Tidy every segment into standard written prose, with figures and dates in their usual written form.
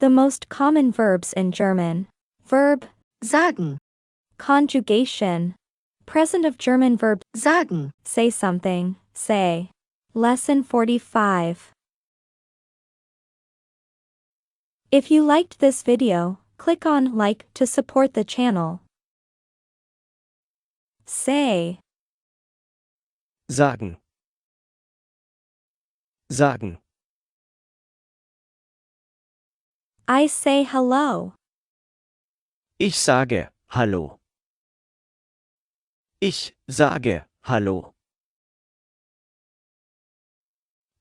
The most common verbs in German. Verb, sagen, conjugation. Present of German verb, sagen. say something, say. Lesson 45. If you liked this video, click on like to support the channel. Say. Sagen. Sagen. I say hello. Ich sage Hallo. Ich sage Hallo.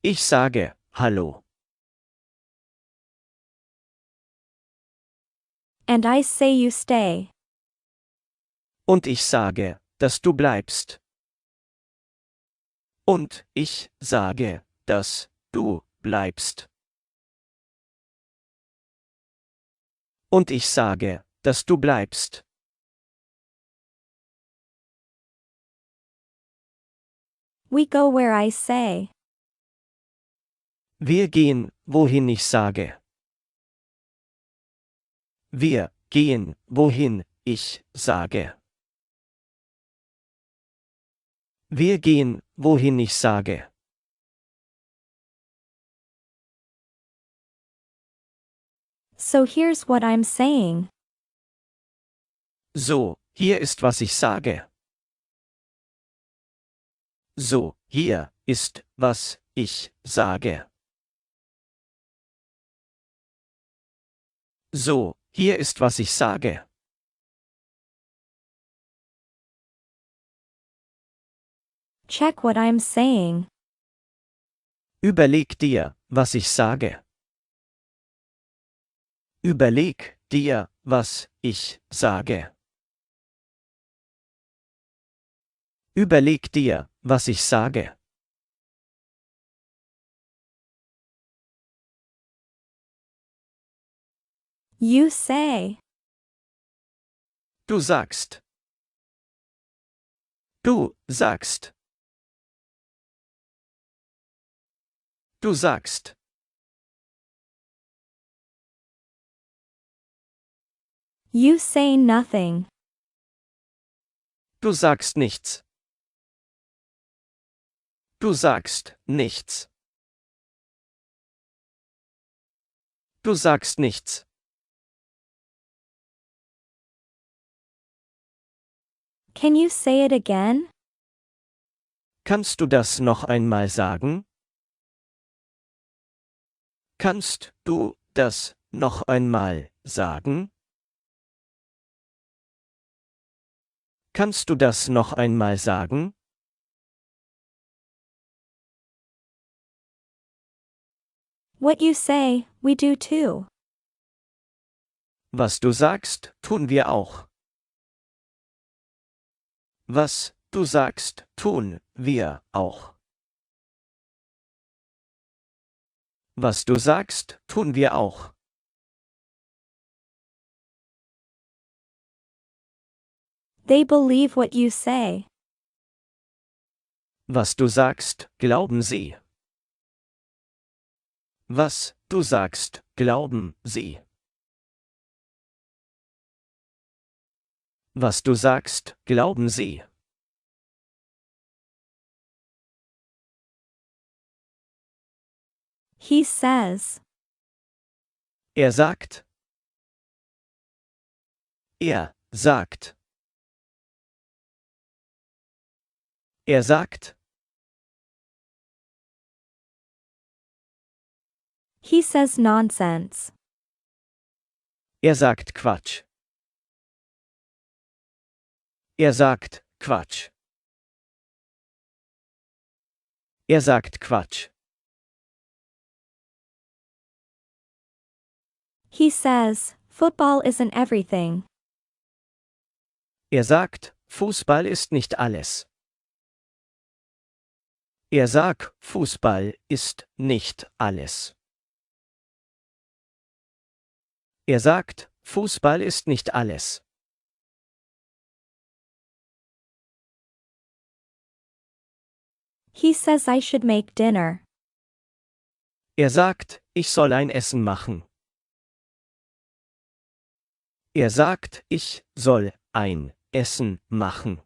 Ich sage Hallo. And I say you stay. Und ich sage, dass du bleibst. Und ich sage, dass du bleibst. Und ich sage, dass du bleibst. We go where I say. Wir gehen, wohin ich sage. Wir gehen, wohin ich sage. Wir gehen, wohin ich sage. So here's what I'm saying. So, hier ist, was ich sage. So, hier ist, was ich sage. So, hier ist, was ich sage. Check what I'm saying. Überleg dir, was ich sage. Überleg dir, was ich sage. Überleg dir, was ich sage. You say. Du sagst. Du sagst. Du sagst. You say nothing. Du sagst nichts. Du sagst nichts. Du sagst nichts. Can you say it again? Kannst du das noch einmal sagen? Kannst du das noch einmal sagen? Kannst du das noch einmal sagen? What you say, we do too. Was du sagst, tun wir auch. Was du sagst, tun wir auch. Was du sagst, tun wir auch. They believe what you say. Was du sagst, glauben sie. Was du sagst, glauben sie. Was du sagst, glauben sie. He says. Er sagt. Er sagt. Er sagt. He says nonsense. Er sagt Quatsch. Er sagt Quatsch. Er sagt Quatsch. He says, football isn't everything. Er sagt, Fußball ist nicht alles. Er sagt, Fußball ist nicht alles. Er sagt, Fußball ist nicht alles. He says I should make dinner. Er sagt, ich soll ein Essen machen. Er sagt, ich soll ein Essen machen.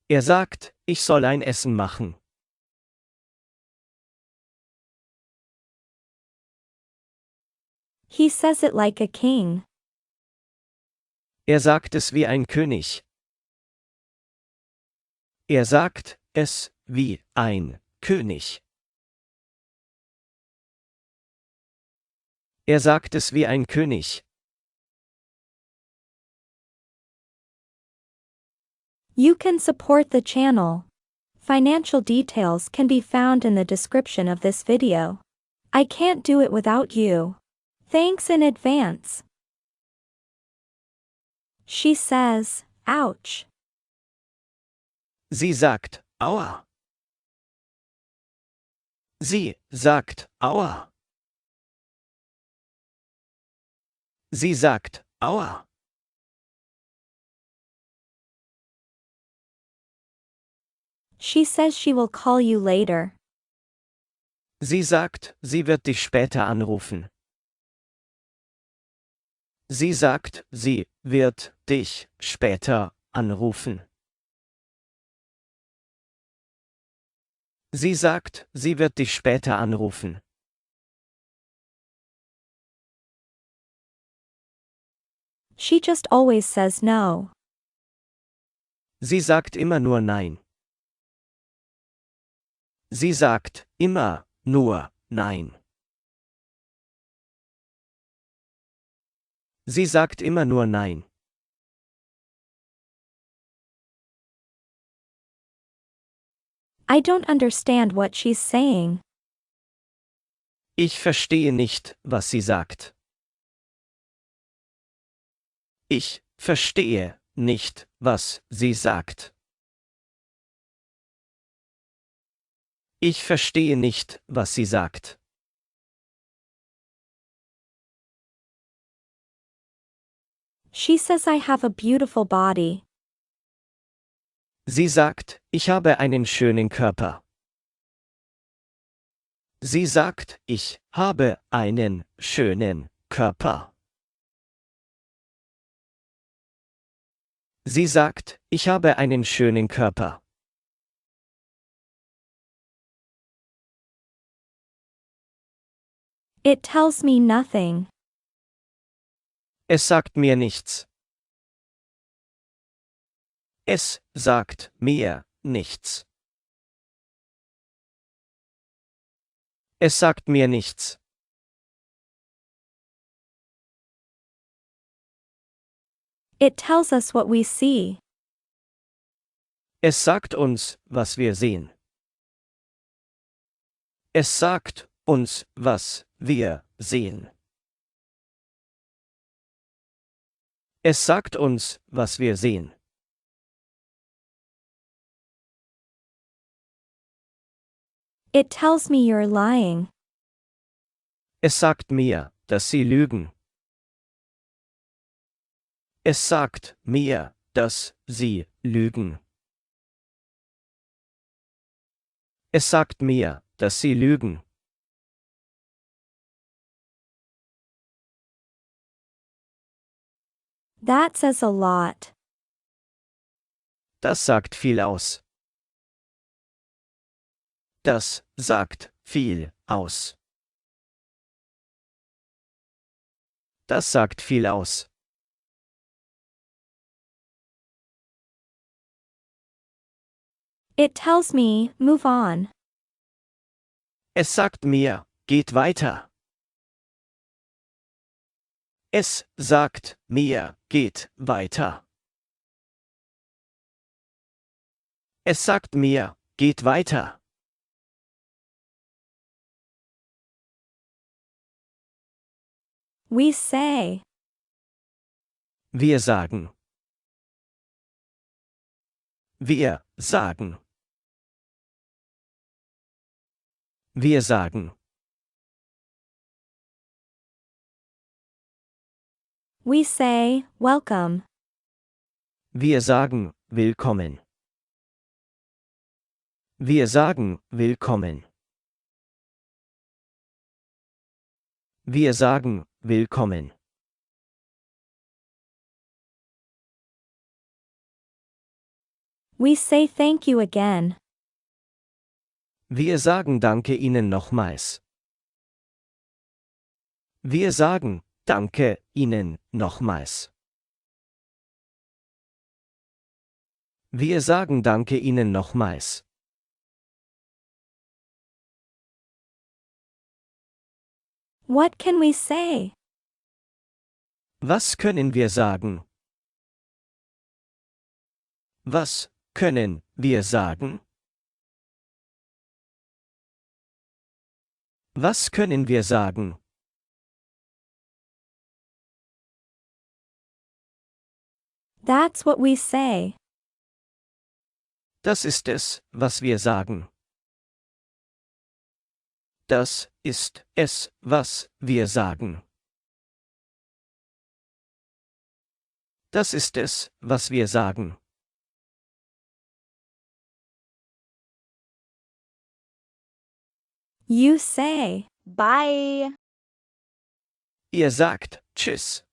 Er sagt, ich soll ein Essen machen. He says it like a king. Er sagt es wie ein König. Er sagt es wie ein König. Er sagt es wie ein König. You can support the channel. Financial details can be found in the description of this video. I can't do it without you. Thanks in advance. She says, ouch. Sie sagt, aua. Sie sagt, aua. Sie sagt, aua. She says she will call you later. Sie sagt, sie wird dich später anrufen. Sie sagt, sie wird dich später anrufen. Sie sagt, sie wird dich später anrufen. She just always says no. Sie sagt immer nur Nein. Sie sagt immer nur Nein. Sie sagt immer nur Nein. I don't understand what she's saying. Ich verstehe nicht, was sie sagt. Ich verstehe nicht, was sie sagt. Ich verstehe nicht, was sie sagt. She says I have a beautiful body. Sie sagt, ich habe einen schönen Körper. Sie sagt, ich habe einen schönen Körper. Sie sagt, ich habe einen schönen Körper. It tells me nothing. Es sagt mir nichts. Es sagt mir nichts. Es sagt mir nichts. It tells us what we see. Es sagt uns, was wir sehen. Es sagt uns, was wir sehen. Es sagt uns, was wir sehen. It tells me you're lying. Es sagt mir, dass sie lügen. Es sagt mir, dass sie lügen. Es sagt mir, dass sie lügen. That says a lot. Das sagt viel aus. Das sagt viel aus. Das sagt viel aus. It tells me, move on. Es sagt mir, geht weiter. Es sagt mir, geht weiter. Es sagt mir, geht weiter. We say. Wir sagen. Wir sagen. Wir sagen. We say, welcome. Wir sagen, willkommen. Wir sagen, willkommen. Wir sagen willkommen. We say thank you again. Wir sagen danke Ihnen nochmals. Wir sagen danke Ihnen nochmals. Wir sagen danke Ihnen nochmals. What can we say? Was können wir sagen? Was können wir sagen? Was können wir sagen? That's what we say. Das ist es, was wir sagen. Das ist es, was wir sagen. Das ist es, was wir sagen. You say, Bye. Ihr sagt Tschüss.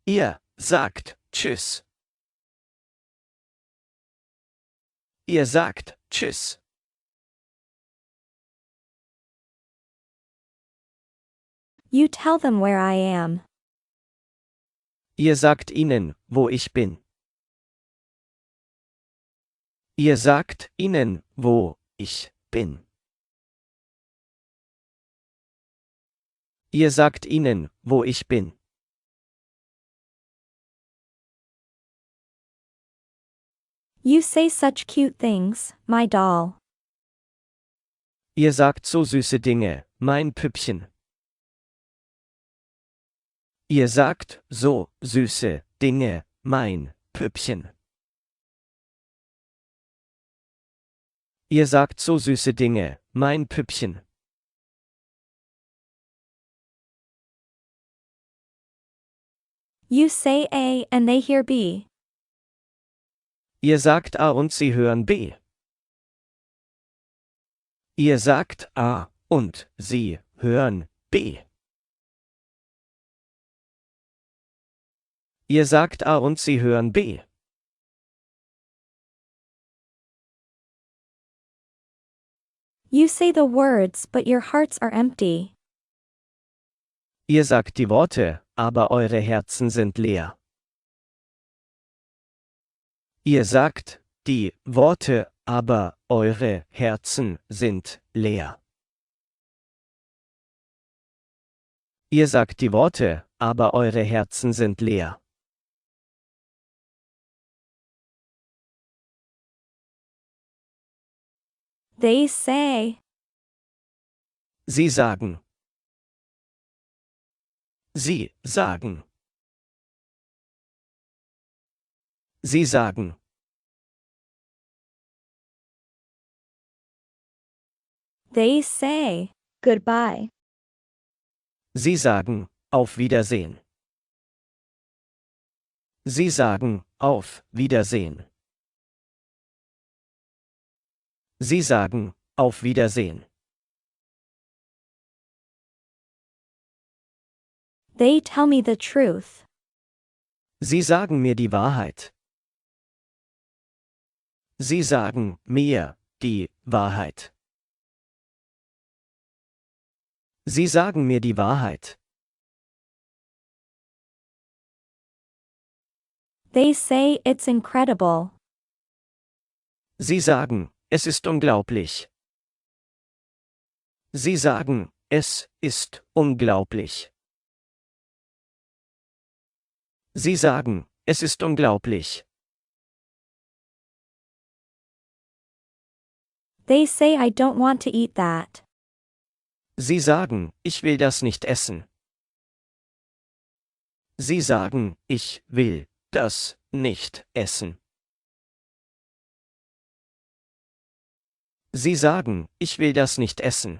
Ihr sagt Tschüss. Ihr sagt Tschüss. You tell them where I am. Ihr sagt ihnen, wo ich bin. Ihr sagt ihnen, wo ich bin. Ihr sagt ihnen, wo ich bin. You say such cute things, my doll. Ihr sagt so süße Dinge, mein Püppchen. Ihr sagt so süße Dinge, mein Püppchen. Ihr sagt so süße Dinge, mein Püppchen. You say A and they hear B. Ihr sagt A und sie hören B. Ihr sagt A und sie hören B. Ihr sagt A und sie hören B. You say the words but your hearts are empty. Ihr sagt die Worte, aber eure Herzen sind leer. Ihr sagt die Worte, aber eure Herzen sind leer. Ihr sagt die Worte, aber eure Herzen sind leer. They say, Sie sagen. Sie sagen. Sie sagen. they say, Goodbye. Sie sagen, auf Wiedersehen. Sie sagen, auf Wiedersehen. Sie sagen, auf Wiedersehen. They tell me the truth. Sie sagen mir die Wahrheit. Sie sagen mir die Wahrheit. Sie sagen mir die Wahrheit. They say it's incredible. Sie sagen, es ist unglaublich. Sie sagen, es ist unglaublich. Sie sagen, es ist unglaublich. They say I don't want to eat that. Sie sagen, ich will das nicht essen. Sie sagen, ich will das nicht essen. Sie sagen, ich will das nicht essen.